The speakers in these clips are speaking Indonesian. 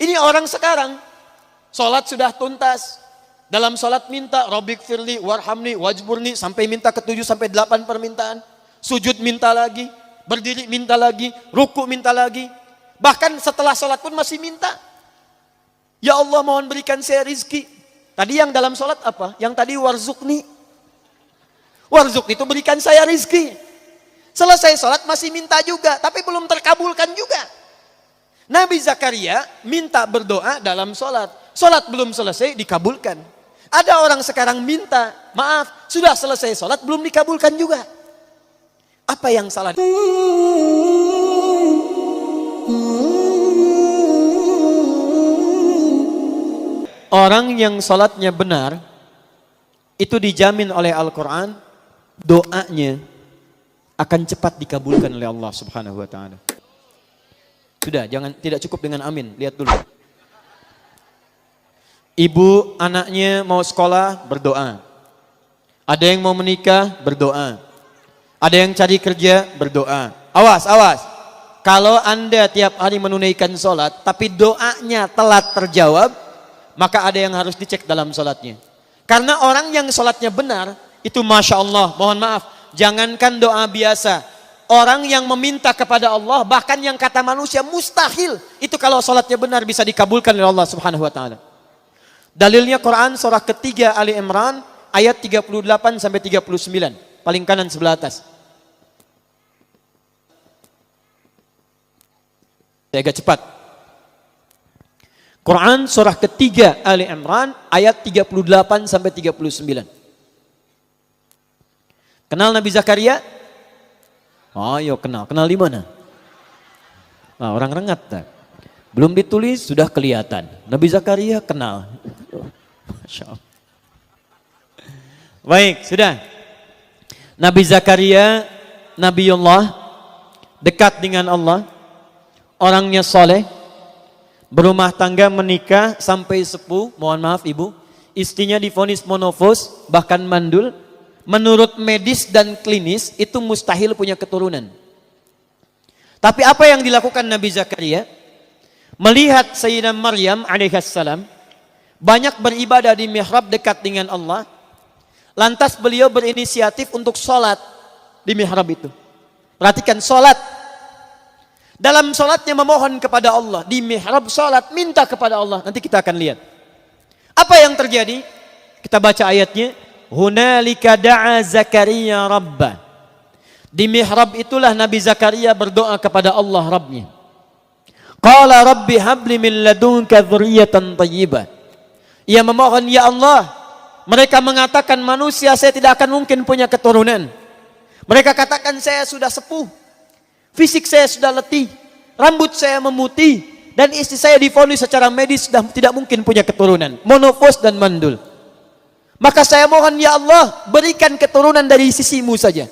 Ini orang sekarang, sholat sudah tuntas. Dalam sholat minta, Rabbik firli, warhamni, wajburni, sampai minta ke-7 sampai 8 permintaan. Sujud minta lagi, berdiri minta lagi, ruku minta lagi. Bahkan setelah sholat pun masih minta. Ya Allah, mohon berikan saya rizki. Tadi yang dalam sholat apa? Yang tadi warzukni. Warzukni itu berikan saya rizki. Selesai sholat masih minta juga, tapi belum terkabulkan juga. Nabi Zakaria minta berdoa dalam sholat. Sholat belum selesai, dikabulkan. Ada orang sekarang minta, maaf, sudah selesai sholat, belum dikabulkan juga. Apa yang salah? Orang yang sholatnya benar, itu dijamin oleh Al-Quran, doanya akan cepat dikabulkan oleh Allah Subhanahu wa Ta'ala. Sudah, tidak cukup dengan amin. Lihat dulu. Ibu anaknya mau sekolah, berdoa. Ada yang mau menikah, berdoa. Ada yang cari kerja, berdoa. Awas, awas. Kalau Anda tiap hari menunaikan sholat, tapi doanya telat terjawab, maka ada yang harus dicek dalam sholatnya. Karena orang yang sholatnya benar, itu Masya Allah, mohon maaf, jangankan doa biasa. Orang yang meminta kepada Allah, bahkan yang kata manusia mustahil, itu kalau sholatnya benar bisa dikabulkan oleh Allah Subhanahu wa Ta'ala. Dalilnya Quran surah ketiga Ali Imran ayat 38 sampai 39, paling kanan sebelah atas. Saya agak cepat. Quran surah ketiga Ali Imran ayat 38 sampai 39. Kenal Nabi Zakaria? Oh, yo kenal. Kenal di mana? Nah, orang rengat tak? Belum ditulis sudah kelihatan. Nabi Zakaria kenal. Masya Allah. Baik, sudah. Nabi Zakaria, Nabiullah, dekat dengan Allah, orangnya soleh, berumah tangga, menikah sampai sepuh. Mohon maaf ibu, istrinya divonis monofos, bahkan mandul. Menurut medis dan klinis itu mustahil punya keturunan. Tapi apa yang dilakukan Nabi Zakaria? Melihat Sayyidah Maryam alaihissalam banyak beribadah di mihrab dekat dengan Allah. Lantas beliau berinisiatif untuk sholat di mihrab itu. Perhatikan, sholat. Dalam sholatnya memohon kepada Allah. Di mihrab sholat, minta kepada Allah. Nanti kita akan lihat. Apa yang terjadi? Kita baca ayatnya. Hunalika da'a Zakaria Rabbah. Di mihrab itulah Nabi Zakaria berdoa kepada Allah Rabbnya. Qala Rabbi habli min ladunka dzurriyyatan thayyibah. Ia memohon, ya Allah, mereka mengatakan manusia saya tidak akan mungkin punya keturunan. Mereka katakan saya sudah sepuh, fisik saya sudah letih, rambut saya memutih, dan istri saya divonis secara medis sudah tidak mungkin punya keturunan, monofos dan mandul. Maka saya mohon, ya Allah, berikan keturunan dari sisimu saja.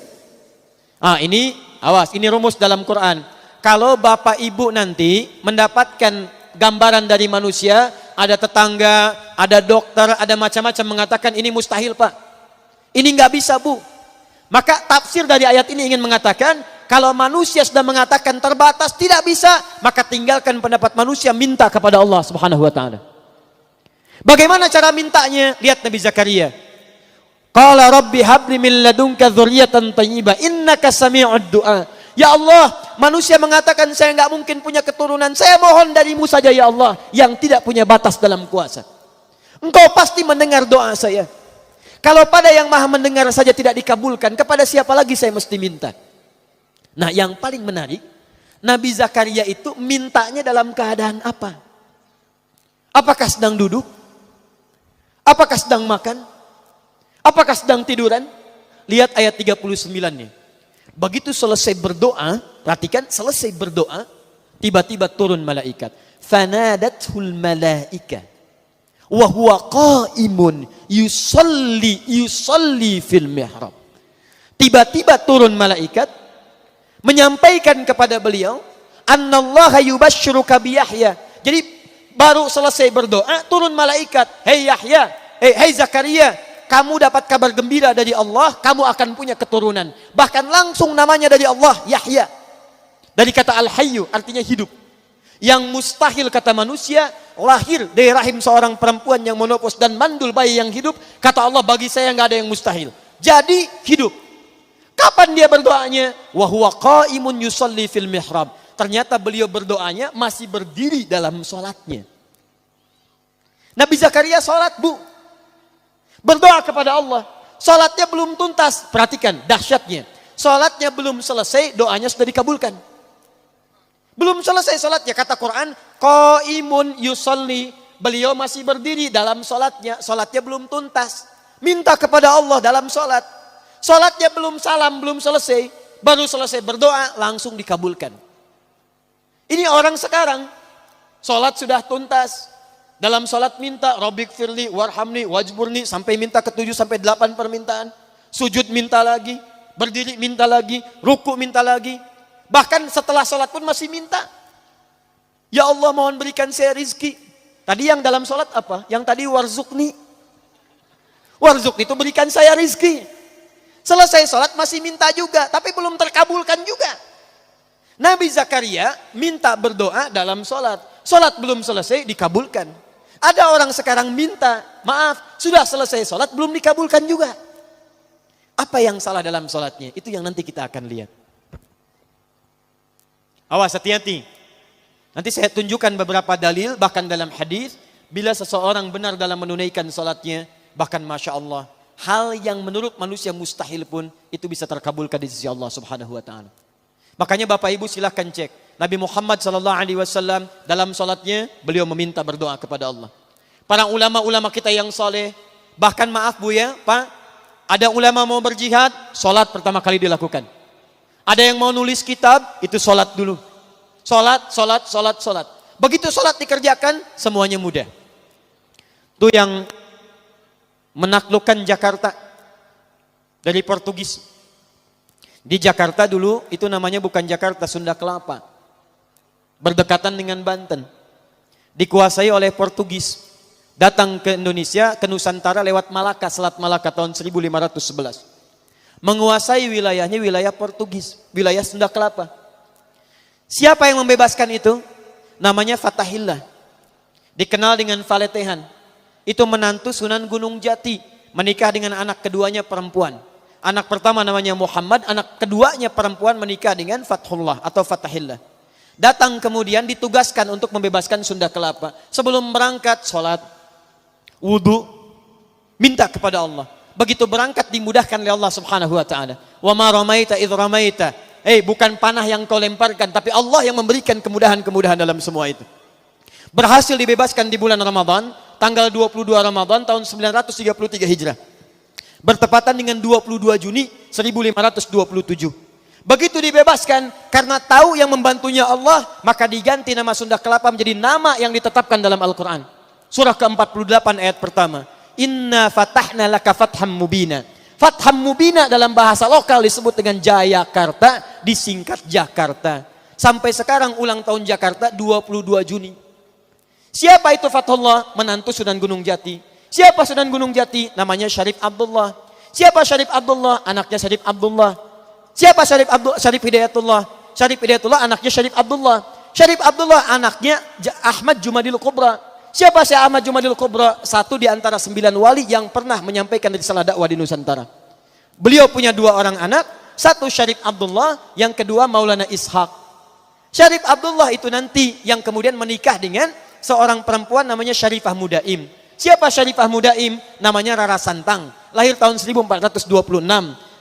Ini, awas, ini rumus dalam Quran. Kalau bapak ibu nanti mendapatkan gambaran dari manusia, ada tetangga, ada dokter, ada macam-macam mengatakan ini mustahil pak, ini nggak bisa bu. Maka tafsir dari ayat ini ingin mengatakan, kalau manusia sudah mengatakan terbatas, tidak bisa, maka tinggalkan pendapat manusia, minta kepada Allah Subhanahu wa Ta'ala. Bagaimana cara mintanya? Lihat Nabi Zakaria. Qala Rabbi habli min ladunka dzurriyyatan thayyibah innaka sami'ud du'a. Ya Allah, manusia mengatakan saya enggak mungkin punya keturunan. Saya mohon darimu saja ya Allah, yang tidak punya batas dalam kuasa. Engkau pasti mendengar doa saya. Kalau pada yang maha mendengar saja tidak dikabulkan, kepada siapa lagi saya mesti minta? Nah, yang paling menarik, Nabi Zakaria itu mintanya dalam keadaan apa? Apakah sedang duduk? Apakah sedang makan? Apakah sedang tiduran? Lihat ayat 39-nya. Begitu selesai berdoa, perhatikan, selesai berdoa, tiba-tiba turun malaikat. Fanadathul malaika wa huwa qaimun yusalli fil mihrab. Tiba-tiba turun malaikat menyampaikan kepada beliau, annallaha yubashshiruka bi Yahya. Jadi baru selesai berdoa, turun malaikat. Hei Yahya, hei Zakaria, kamu dapat kabar gembira dari Allah, kamu akan punya keturunan. Bahkan langsung namanya dari Allah, Yahya. Dari kata Al-Hayyu, artinya hidup. Yang mustahil kata manusia, lahir dari rahim seorang perempuan yang menopos dan mandul bayi yang hidup, kata Allah, bagi saya nggak ada yang mustahil. Jadi hidup. Kapan dia berdoanya? Wa huwa qaimun yusalli fil mihrab. Ternyata beliau berdoanya masih berdiri dalam sholatnya. Nabi Zakaria sholat, Bu. Berdoa kepada Allah. Sholatnya belum tuntas. Perhatikan dahsyatnya. Sholatnya belum selesai, doanya sudah dikabulkan. Belum selesai sholatnya, kata Quran, qaimun yusalli. Beliau masih berdiri dalam sholatnya. Sholatnya belum tuntas. Minta kepada Allah dalam sholat. Sholatnya belum salam, belum selesai. Baru selesai berdoa, langsung dikabulkan. Ini orang sekarang. Sholat sudah tuntas. Dalam sholat minta, Rabbik firli, warhamni, wajburni. Sampai minta ke-7 sampai 8 permintaan. Sujud minta lagi. Berdiri minta lagi. Ruku minta lagi. Bahkan setelah sholat pun masih minta. Ya Allah, mohon berikan saya rizki. Tadi yang dalam sholat apa? Yang tadi warzukni. Warzukni itu berikan saya rizki. Selesai sholat masih minta juga. Tapi belum terkabulkan juga. Nabi Zakaria minta berdoa dalam sholat. Sholat belum selesai dikabulkan. Ada orang sekarang minta, maaf, sudah selesai sholat belum dikabulkan juga. Apa yang salah dalam sholatnya? Itu yang nanti kita akan lihat. Awas, hati-hati. Nanti saya tunjukkan beberapa dalil, bahkan dalam hadis, bila seseorang benar dalam menunaikan salatnya, bahkan Masya Allah, hal yang menurut manusia mustahil pun, itu bisa terkabulkan di sisi Allah Subhanahu wa Ta'ala. Makanya Bapak Ibu silahkan cek, Nabi Muhammad SAW dalam salatnya, beliau meminta berdoa kepada Allah. Para ulama-ulama kita yang saleh, bahkan maaf Bu ya, Pak, ada ulama mau berjihad, salat pertama kali dilakukan. Ada yang mau nulis kitab, itu sholat dulu. Sholat. Begitu sholat dikerjakan, semuanya mudah. Itu yang menaklukkan Jakarta dari Portugis. Di Jakarta dulu, itu namanya bukan Jakarta, Sunda Kelapa. Berdekatan dengan Banten. Dikuasai oleh Portugis. Datang ke Indonesia, ke Nusantara lewat Malaka, Selat Malaka tahun 1511. Menguasai wilayahnya wilayah Portugis, wilayah Sunda Kelapa. Siapa yang membebaskan itu? Namanya Fatahillah. Dikenal dengan Faletehan. Itu menantu Sunan Gunung Jati, menikah dengan anak keduanya perempuan. Anak pertama namanya Muhammad, anak keduanya perempuan menikah dengan Fathullah atau Fatahillah. Datang kemudian ditugaskan untuk membebaskan Sunda Kelapa. Sebelum berangkat, sholat, wudu, minta kepada Allah. Begitu berangkat dimudahkan oleh Allah Subhanahu wa Ta'ala. Wa ma ramaita idh ramaita. Bukan panah yang kau lemparkan, tapi Allah yang memberikan kemudahan-kemudahan dalam semua itu. Berhasil dibebaskan di bulan Ramadan, tanggal 22 Ramadan tahun 933 Hijrah. Bertepatan dengan 22 Juni 1527. Begitu dibebaskan, karena tahu yang membantunya Allah, maka diganti nama Sunda Kelapa menjadi nama yang ditetapkan dalam Al-Quran. Surah ke-48 ayat pertama. Inna fatahna laka fatham mubina. Fatham mubina dalam bahasa lokal disebut dengan Jayakarta, disingkat Jakarta. Sampai sekarang ulang tahun Jakarta 22 Juni. Siapa itu Fathullah? Menantu Sunan Gunung Jati. Siapa Sunan Gunung Jati? Namanya Syarif Abdullah. Siapa Syarif Abdullah? Anaknya Syarif Abdullah. Siapa Syarif Hidayatullah? Syarif Hidayatullah anaknya Syarif Abdullah. Syarif Abdullah anaknya Ahmad Jumadil Kubra. Siapa Syekh Ahmad Jumadil Kubra? Satu di antara 9 wali yang pernah menyampaikan risalah dakwah di Nusantara. Beliau punya 2 orang anak, satu Syarif Abdullah, yang kedua Maulana Ishaq. Syarif Abdullah itu nanti yang kemudian menikah dengan seorang perempuan namanya Syarifah Mudaim. Siapa Syarifah Mudaim? Namanya Rara Santang, lahir tahun 1426.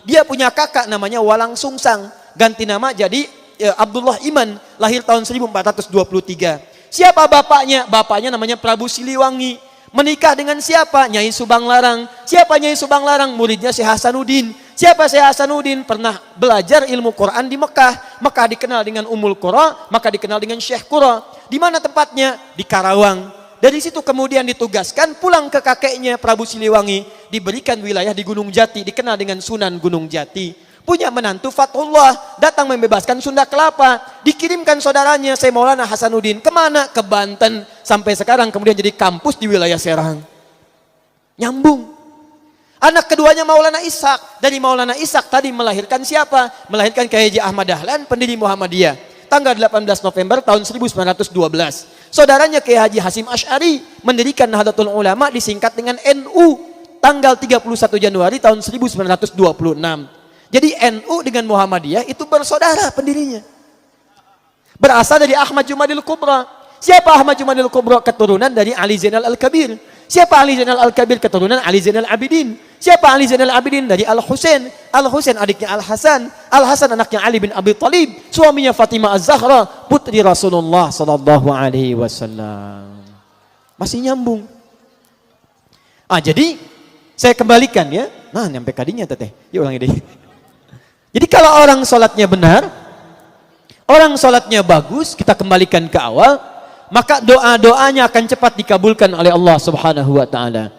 Dia punya kakak namanya Walang Sungsang, ganti nama jadi Abdullah Iman, lahir tahun 1423. Siapa bapaknya? Bapaknya namanya Prabu Siliwangi. Menikah dengan siapa? Nyai Subang Larang. Siapa Nyai Subang Larang? Muridnya Syekh Hasanuddin. Siapa Syekh Hasanuddin? Pernah belajar ilmu Quran di Mekah. Mekah dikenal dengan Ummul Qura, maka dikenal dengan Syekh Qura. Di mana tempatnya? Di Karawang. Dari situ kemudian ditugaskan pulang ke kakeknya Prabu Siliwangi. Diberikan wilayah di Gunung Jati, dikenal dengan Sunan Gunung Jati. Punya menantu Fathullah, datang membebaskan Sunda Kelapa. Dikirimkan saudaranya Syekh Maulana Hasanuddin. Kemana? Ke Banten. Sampai sekarang kemudian jadi kampus di wilayah Serang. Nyambung. Anak keduanya Maulana Ishaq. Dari Maulana Ishaq tadi melahirkan siapa? Melahirkan Kiai Haji Ahmad Dahlan, pendiri Muhammadiyah. Tanggal 18 November tahun 1912. Saudaranya Kiai Haji Hasyim Asy'ari mendirikan Nahdlatul Ulama disingkat dengan NU tanggal 31 Januari tahun 1926. Jadi NU dengan Muhammadiyah itu bersaudara pendirinya. Berasal dari Ahmad Jumadil Kubra. Siapa Ahmad Jumadil Kubra? Keturunan dari Ali Zainal Al-Kabir. Siapa Ali Zainal Al-Kabir? Keturunan Ali Zainal Abidin. Siapa Ali Zainal Abidin? Dari Al-Husain. Al-Husain adiknya Al-Hasan. Al-Hasan anaknya Ali bin Abi Thalib. Suaminya Fatimah Az-Zahra, putri Rasulullah sallallahu alaihi wasallam. Masih nyambung. Jadi saya kembalikan ya. Nah, nyampe kadinya teteh. Yuk ulangi deh. Jadi kalau orang sholatnya benar, orang sholatnya bagus, kita kembalikan ke awal, maka doa-doanya akan cepat dikabulkan oleh Allah Subhanahu wa taala.